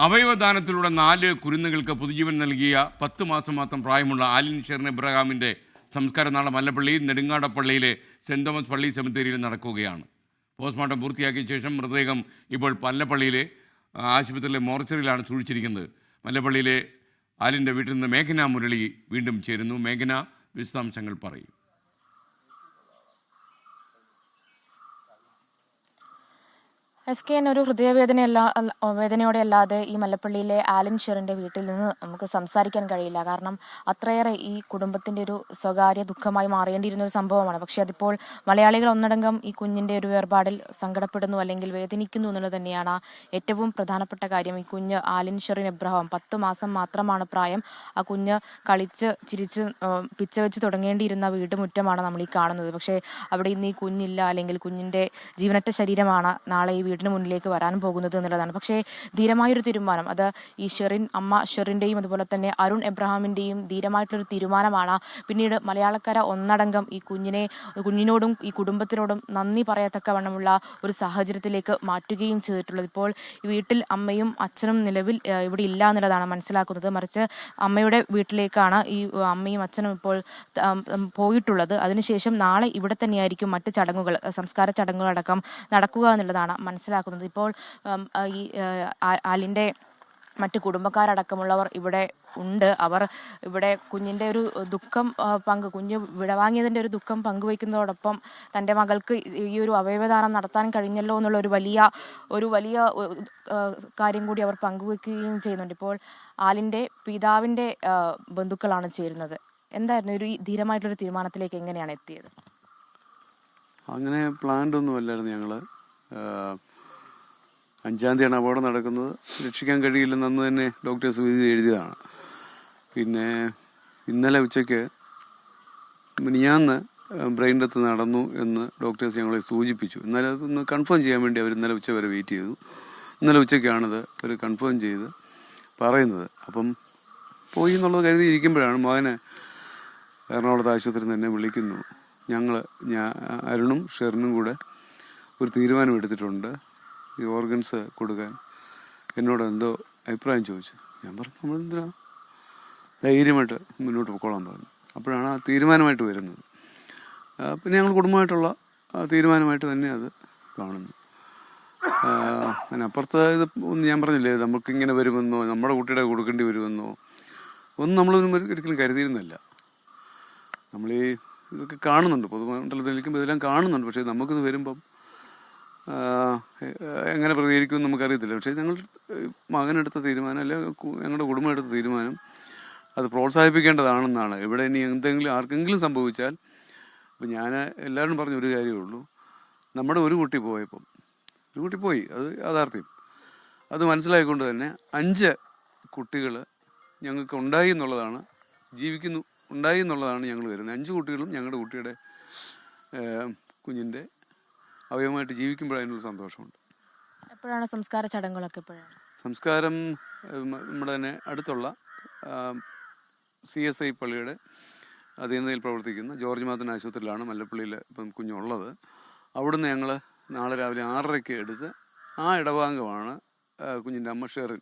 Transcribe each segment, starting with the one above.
അവയവദാനത്തിലൂടെ 4 കുരുന്നുകൾക്ക് പുതുജീവൻ നൽകിയ 10 മാസം മാത്രം പ്രായമുള്ള ആലിൻ ഷെറിൻ എബ്രഹാമിൻ്റെ സംസ്കാരം നാളെ മല്ലപ്പള്ളി നെടുങ്ങാടപ്പള്ളിയിലെ സെൻറ് തോമസ് പള്ളി സെമിത്തേരിയിൽ നടക്കുകയാണ്. പോസ്റ്റ്മോർട്ടം പൂർത്തിയാക്കിയ ശേഷം മൃതദേഹം ഇപ്പോൾ മല്ലപ്പള്ളിയിലെ ആശുപത്രിയിലെ മോർച്ചറിയിലാണ് സൂക്ഷിച്ചിരിക്കുന്നത്. മല്ലപ്പള്ളിയിലെ ആലിൻ്റെ വീട്ടിൽ നിന്ന് മേഘന മുരളി വീണ്ടും ചേരുന്നു. മേഘന, വിശദാംശങ്ങൾ പറയും. SKN ഒരു വേദനയോടെ അല്ലാതെ ഈ മല്ലപ്പള്ളിയിലെ ആലിൻ ഷെറിൻ്റെ വീട്ടിൽ നിന്ന് നമുക്ക് സംസാരിക്കാൻ കഴിയില്ല. കാരണം അത്രയേറെ ഈ കുടുംബത്തിൻ്റെ ഒരു സ്വകാര്യ ദുഃഖമായി മാറേണ്ടിയിരുന്ന ഒരു സംഭവമാണ്. പക്ഷേ അതിപ്പോൾ മലയാളികൾ ഒന്നടങ്കം ഈ കുഞ്ഞിൻ്റെ ഒരു വേർപാടിൽ സങ്കടപ്പെടുന്നു അല്ലെങ്കിൽ വേദനിക്കുന്നു എന്നുള്ളത് തന്നെയാണ് ഏറ്റവും പ്രധാനപ്പെട്ട കാര്യം. ഈ കുഞ്ഞ് ആലിൻ ഷെറിൻ എബ്രഹാം 10 മാസം മാത്രമാണ് പ്രായം. ആ കുഞ്ഞ് കളിച്ച് ചിരിച്ച് പിച്ച വെച്ച് തുടങ്ങേണ്ടിയിരുന്ന വീട്ടുമുറ്റമാണ് നമ്മൾ ഈ കാണുന്നത്. പക്ഷേ അവിടെ ഇന്ന് ഈ കുഞ്ഞില്ല, അല്ലെങ്കിൽ കുഞ്ഞിൻ്റെ ജീവനറ്റ ശരീരമാണ് നാളെ ഈ വീടിന് മുന്നിലേക്ക് വരാൻ പോകുന്നത് എന്നുള്ളതാണ്. പക്ഷേ ധീരമായൊരു തീരുമാനം, അത് ഈ അമ്മ ഷെറിൻ്റെയും അതുപോലെ തന്നെ അരുൺ എബ്രഹാമിൻ്റെയും ധീരമായിട്ടുള്ളൊരു തീരുമാനമാണ് പിന്നീട് മലയാളക്കര ഒന്നടങ്കം ഈ കുഞ്ഞിനോടും ഈ കുടുംബത്തിനോടും നന്ദി പറയത്തക്കവണ്ണമുള്ള ഒരു സാഹചര്യത്തിലേക്ക് മാറ്റുകയും ചെയ്തിട്ടുള്ളത്. ഇപ്പോൾ ഈ വീട്ടിൽ അമ്മയും അച്ഛനും നിലവിൽ ഇവിടെ ഇല്ല എന്നുള്ളതാണ് മനസ്സിലാക്കുന്നത്. മറിച്ച് അമ്മയുടെ വീട്ടിലേക്കാണ് ഈ അമ്മയും അച്ഛനും ഇപ്പോൾ പോയിട്ടുള്ളത്. അതിനുശേഷം നാളെ ഇവിടെ തന്നെയായിരിക്കും മറ്റ് ചടങ്ങുകൾ, സംസ്കാര ചടങ്ങുകളടക്കം നടക്കുക എന്നുള്ളതാണ് മനസ്സിലാക്കുന്നത്. ഇപ്പോൾ ഈ ആലിൻ്റെ മറ്റ് കുടുംബക്കാരടക്കമുള്ളവർ ഇവിടെ ഉണ്ട്. അവർ ഇവിടെ കുഞ്ഞിൻ്റെ ഒരു ദുഃഖം കുഞ്ഞ് വിടവാങ്ങിയതിൻ്റെ ഒരു ദുഃഖം പങ്കുവയ്ക്കുന്നതോടൊപ്പം തൻ്റെ മകൾക്ക് ഈ ഒരു അവയവദാനം നടത്താൻ കഴിഞ്ഞല്ലോ എന്നുള്ള ഒരു വലിയ കാര്യം കൂടി അവർ പങ്കുവയ്ക്കുകയും ചെയ്യുന്നുണ്ട്. ഇപ്പോൾ ആലിൻ്റെ പിതാവിൻ്റെ ബന്ധുക്കളാണ് ചേരുന്നത്. എന്തായിരുന്നു ഒരു ധീരമായിട്ടുള്ളൊരു തീരുമാനത്തിലേക്ക് എങ്ങനെയാണ് എത്തിയത്? അങ്ങനെ പ്ലാൻഡ് ഒന്നും അല്ലായിരുന്നു. ഞങ്ങൾ 5-ാം തീയതിയാണ് അപകടം നടക്കുന്നത്. രക്ഷിക്കാൻ കഴിയില്ലെന്ന് അന്ന് തന്നെ ഡോക്ടേഴ്സ് വിധി എഴുതിയതാണ്. പിന്നെ ഇന്നലെ ഉച്ചയ്ക്ക് മിനിഞ്ഞാന്ന് ബ്രെയിൻ ഡെത്ത് നടന്നു എന്ന് ഡോക്ടേഴ്സ് ഞങ്ങളെ സൂചിപ്പിച്ചു. ഇന്നലെ അതൊന്ന് കൺഫേം ചെയ്യാൻ വേണ്ടി അവർ ഇന്നലെ ഉച്ച വരെ വെയിറ്റ് ചെയ്തു. ഇന്നലെ ഉച്ചയ്ക്കാണിത് അവർ കൺഫേം ചെയ്ത് പറയുന്നത്. അപ്പം പോയി എന്നുള്ളത് കരുതിയിരിക്കുമ്പോഴാണ് മകനെ എറണാകുളത്ത് ആശുപത്രിയിൽ നിന്ന് എന്നെ വിളിക്കുന്നു. അരുണും ഷെറിനും കൂടെ ഒരു തീരുമാനം എടുത്തിട്ടുണ്ട്, ഈ ഓർഗൻസ് കൊടുക്കാൻ. എന്നോട് എന്തോ അഭിപ്രായം ചോദിച്ചു. ഞാൻ പറഞ്ഞു നമ്മളെന്തിനാ, ധൈര്യമായിട്ട് മുന്നോട്ട് പോയിക്കോളാൻ പറഞ്ഞു. അപ്പോഴാണ് ആ തീരുമാനമായിട്ട് വരുന്നത്. പിന്നെ ഞങ്ങൾ കുടുംബമായിട്ടുള്ള തീരുമാനമായിട്ട് തന്നെ അത് കാണുന്നു. അതിനപ്പുറത്ത് ഇത് ഒന്നും ഞാൻ പറഞ്ഞില്ലേ, നമുക്കിങ്ങനെ വരുമെന്നോ നമ്മുടെ കുട്ടിയുടെ കൊടുക്കേണ്ടി വരുമെന്നോ ഒന്നും നമ്മളൊന്നും ഒരിക്കലും കരുതിയിരുന്നില്ല. നമ്മൾ ഈ ഇതൊക്കെ കാണുന്നുണ്ട്, പൊതുമണ്ഡലത്തിലേക്കും ഇതെല്ലാം കാണുന്നുണ്ട്. പക്ഷേ നമുക്കിത് വരുമ്പം എങ്ങനെ പ്രതികരിക്കുമെന്ന് നമുക്കറിയത്തില്ല. പക്ഷേ ഞങ്ങൾ മകനെടുത്ത തീരുമാനം, അല്ലെങ്കിൽ ഞങ്ങളുടെ കുടുംബം എടുത്ത തീരുമാനം അത് പ്രോത്സാഹിപ്പിക്കേണ്ടതാണെന്നാണ്. ഇവിടെ ഇനി ആർക്കെങ്കിലും സംഭവിച്ചാൽ, ഇപ്പം ഞാൻ എല്ലാവരും പറഞ്ഞ ഒരു കാര്യമേ ഉള്ളൂ, നമ്മുടെ ഒരു കുട്ടി പോയി, അത് യാഥാർത്ഥ്യം. അത് മനസ്സിലായിക്കൊണ്ട് തന്നെ 5 കുട്ടികൾ ഞങ്ങൾക്ക് ഉണ്ടായി എന്നുള്ളതാണ് ഞങ്ങൾ വരുന്നത്. 5 കുട്ടികളും ഞങ്ങളുടെ കുട്ടിയുടെ കുഞ്ഞിൻ്റെ അവയവമായിട്ട് ജീവിക്കുമ്പോൾ അതിനുള്ള സന്തോഷമുണ്ട്. എപ്പോഴാണ് സംസ്കാര ചടങ്ങുകളൊക്കെ? സംസ്കാരം നമ്മുടെ തന്നെ അടുത്തുള്ള CSI പള്ളിയുടെ അധീനതയിൽ പ്രവർത്തിക്കുന്ന ജോർജ് മാത്തൻ ആശുപത്രിയിലാണ് മല്ലപ്പള്ളിയിൽ ഇപ്പം കുഞ്ഞുള്ളത്. അവിടുന്ന് ഞങ്ങൾ നാളെ രാവിലെ 6:30 എടുത്ത് ആ ഇടവാംഗമാണ് കുഞ്ഞിൻ്റെ അമ്മ ഷെറിൻ.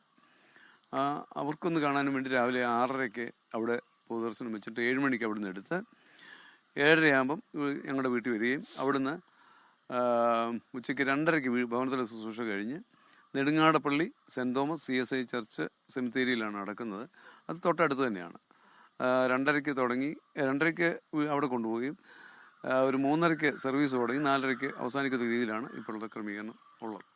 അവർക്കൊന്ന് കാണാനും വേണ്ടി രാവിലെ 6:30 അവിടെ പൊതുദർശനം വെച്ചിട്ട് 7 മണിക്ക് അവിടുന്ന് എടുത്ത് 7:30 ആകുമ്പം ഞങ്ങളുടെ വീട്ടിൽ വരികയും അവിടുന്ന് ഉച്ചയ്ക്ക് 2:30 ഭവനത്തിലെ ശുശ്രൂഷ കഴിഞ്ഞ് Nedungadappally Saint Thomas CSI church സെമിത്തേരിയിലാണ് നടക്കുന്നത്. അത് തൊട്ടടുത്ത് തന്നെയാണ്. 2:30 തുടങ്ങി 2:30 അവിടെ കൊണ്ടുപോവുകയും ഒരു 3:30 സർവീസ് തുടങ്ങി 4:30 അവസാനിക്കുന്ന രീതിയിലാണ് ഇപ്പോഴത്തെ ക്രമീകരണം ഉള്ളത്.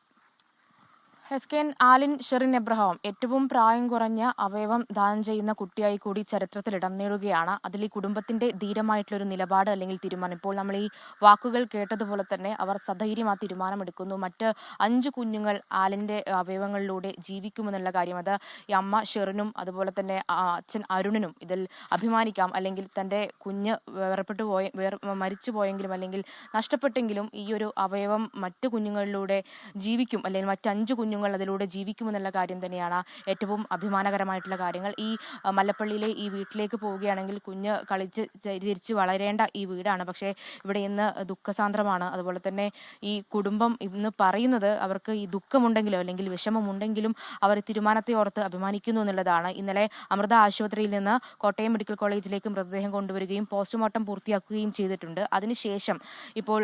SKN ആലിൻ ഷെറിൻ എബ്രഹാം ഏറ്റവും പ്രായം കുറഞ്ഞ അവയവം ദാനം ചെയ്യുന്ന കുട്ടിയായി കൂടി ചരിത്രത്തിൽ ഇടം നേടുകയാണ്. അതിൽ ഈ കുടുംബത്തിന്റെ ധീരമായിട്ടുള്ളൊരു നിലപാട് അല്ലെങ്കിൽ തീരുമാനം, ഇപ്പോൾ നമ്മൾ ഈ വാക്കുകൾ കേട്ടതുപോലെ തന്നെ അവർ സധൈര്യം ആ തീരുമാനമെടുക്കുന്നു. മറ്റ് 5 കുഞ്ഞുങ്ങൾ ആലിൻ്റെ അവയവങ്ങളിലൂടെ ജീവിക്കുമെന്നുള്ള കാര്യം, അത് ഈ അമ്മ ഷെറിനും അതുപോലെ തന്നെ അച്ഛൻ അരുണിനും ഇതിൽ അഭിമാനിക്കാം. അല്ലെങ്കിൽ തൻ്റെ കുഞ്ഞ് മരിച്ചു പോയെങ്കിലും അല്ലെങ്കിൽ നഷ്ടപ്പെട്ടെങ്കിലും ഈ ഒരു അവയവം മറ്റു കുഞ്ഞുങ്ങളിലൂടെ ജീവിക്കും, അല്ലെങ്കിൽ മറ്റ് 5 കുഞ്ഞുങ്ങൾ കുഞ്ഞുങ്ങൾ അതിലൂടെ ജീവിക്കുമെന്നുള്ള കാര്യം തന്നെയാണ് ഏറ്റവും അഭിമാനകരമായിട്ടുള്ള കാര്യങ്ങൾ. ഈ മല്ലപ്പള്ളിയിലെ ഈ വീട്ടിലേക്ക് പോവുകയാണെങ്കിൽ കുഞ്ഞ് കളിച്ച് തിരിച്ച് വളരേണ്ട ഈ വീടാണ്. പക്ഷേ ഇവിടെ ഇന്ന് ദുഃഖസാന്ദ്രമാണ്. അതുപോലെ തന്നെ ഈ കുടുംബം ഇന്ന് പറയുന്നത് അവർക്ക് ഈ ദുഃഖമുണ്ടെങ്കിലോ അല്ലെങ്കിൽ വിഷമമുണ്ടെങ്കിലും അവർ തീരുമാനത്തെ ഓർത്ത് അഭിമാനിക്കുന്നു എന്നുള്ളതാണ്. ഇന്നലെ അമൃത ആശുപത്രിയിൽ നിന്ന് കോട്ടയം മെഡിക്കൽ കോളേജിലേക്ക് മൃതദേഹം കൊണ്ടുവരികയും പോസ്റ്റ്മോർട്ടം പൂർത്തിയാക്കുകയും ചെയ്തിട്ടുണ്ട്. അതിനുശേഷം ഇപ്പോൾ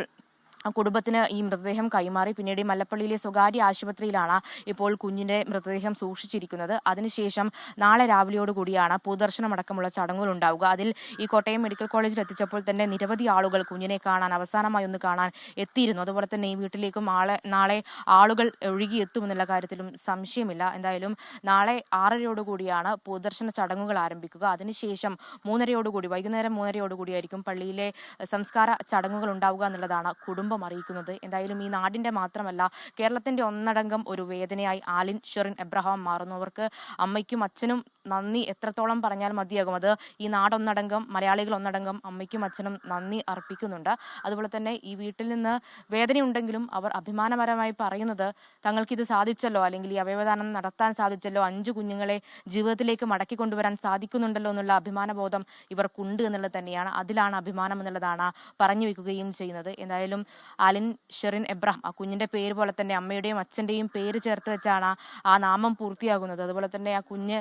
കുടുംബത്തിന് ഈ മൃതദേഹം കൈമാറി. പിന്നീട് ഈ മല്ലപ്പള്ളിയിലെ സ്വകാര്യ ആശുപത്രിയിലാണ് ഇപ്പോൾ കുഞ്ഞിന്റെ മൃതദേഹം സൂക്ഷിച്ചിരിക്കുന്നത്. അതിനുശേഷം നാളെ രാവിലെയോടുകൂടിയാണ് പൊതുദർശനമടക്കമുള്ള ചടങ്ങുകൾ ഉണ്ടാവുക. അതിൽ ഈ കോട്ടയം മെഡിക്കൽ കോളേജിൽ എത്തിച്ചപ്പോൾ തന്നെ നിരവധി ആളുകൾ കുഞ്ഞിനെ കാണാൻ അവസാനമായി ഒന്ന് കാണാൻ എത്തിയിരുന്നു. അതുപോലെ തന്നെ ഈ വീട്ടിലേക്കും നാളെ ആളുകൾ ഒഴുകിയെത്തുമെന്നുള്ള കാര്യത്തിലും സംശയമില്ല. എന്തായാലും നാളെ 6:30 പൊതുദർശന ചടങ്ങുകൾ ആരംഭിക്കുക. അതിനുശേഷം വൈകുന്നേരം 3:30 പള്ളിയിലെ സംസ്കാര ചടങ്ങുകൾ ഉണ്ടാവുക എന്നുള്ളതാണ് കുടുംബം അറിയിക്കുന്നത്. എന്തായാലും ഈ നാടിന്റെ മാത്രമല്ല കേരളത്തിന്റെ ഒന്നടങ്കം ഒരു വേദനയായി ആലിൻ ഷെറിൻ എബ്രഹാം മാറുന്നു. അവർക്ക് അമ്മയ്ക്കും അച്ഛനും നന്ദി എത്രത്തോളം പറഞ്ഞാൽ മതിയാകും. അത് ഈ നാടൊന്നടങ്കം മലയാളികൾ ഒന്നടങ്കം അമ്മയ്ക്കും അച്ഛനും നന്ദി അർപ്പിക്കുന്നുണ്ട്. അതുപോലെ തന്നെ ഈ വീട്ടിൽ നിന്ന് വേദനയുണ്ടെങ്കിലും അവർ അഭിമാനപരമായി പറയുന്നത് തങ്ങൾക്കിത് സാധിച്ചല്ലോ, അല്ലെങ്കിൽ ഈ അവയവദാനം നടത്താൻ സാധിച്ചല്ലോ, 5 കുഞ്ഞുങ്ങളെ ജീവിതത്തിലേക്ക് മടക്കി കൊണ്ടുവരാൻ സാധിക്കുന്നുണ്ടല്ലോ എന്നുള്ള അഭിമാനബോധം ഇവർക്കുണ്ട് എന്നുള്ളത് തന്നെയാണ്. അതിലാണ് അഭിമാനം എന്നുള്ളതാണ് പറഞ്ഞു വെക്കുകയും ചെയ്യുന്നത്. എന്തായാലും ആലിൻ ഷെറിൻ എബ്രഹാം, ആ കുഞ്ഞിന്റെ പേര് പോലെ തന്നെ അമ്മയുടെയും അച്ഛന്റെയും പേര് ചേർത്ത് വെച്ചാണ് ആ നാമം പൂർത്തിയാകുന്നത്. അതുപോലെ തന്നെ ആ കുഞ്ഞ്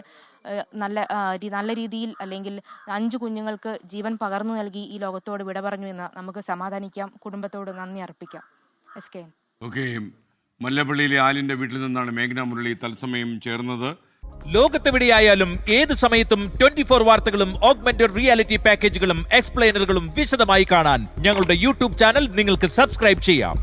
നല്ല രീതിയിൽ അല്ലെങ്കിൽ 5 കുഞ്ഞുങ്ങൾക്ക് ജീവൻ പകർന്നു നൽകി ഈ ലോകത്തോട് വിട പറഞ്ഞു എന്ന് നമുക്ക് സമാധാനിക്കാം, കുടുംബത്തോട് നന്ദി അർപ്പിക്കാം. SKN. ഓക്കെ, മല്ലപ്പള്ളിയിലെ ആലിന്റെ വീട്ടിൽ നിന്നാണ് മേഘ്ന മുരളി തത്സമയം ചേർന്നത്. ലോകത്തെവിടെയായാലും ഏത് സമയത്തും 24 വാർത്തകളും ഓഗ്മെന്റഡ് റിയാലിറ്റി പാക്കേജുകളും എക്സ്പ്ലെയിനറുകളും വിശദമായി കാണാൻ ഞങ്ങളുടെ യൂട്യൂബ് ചാനൽ നിങ്ങൾക്ക് സബ്സ്ക്രൈബ് ചെയ്യാം.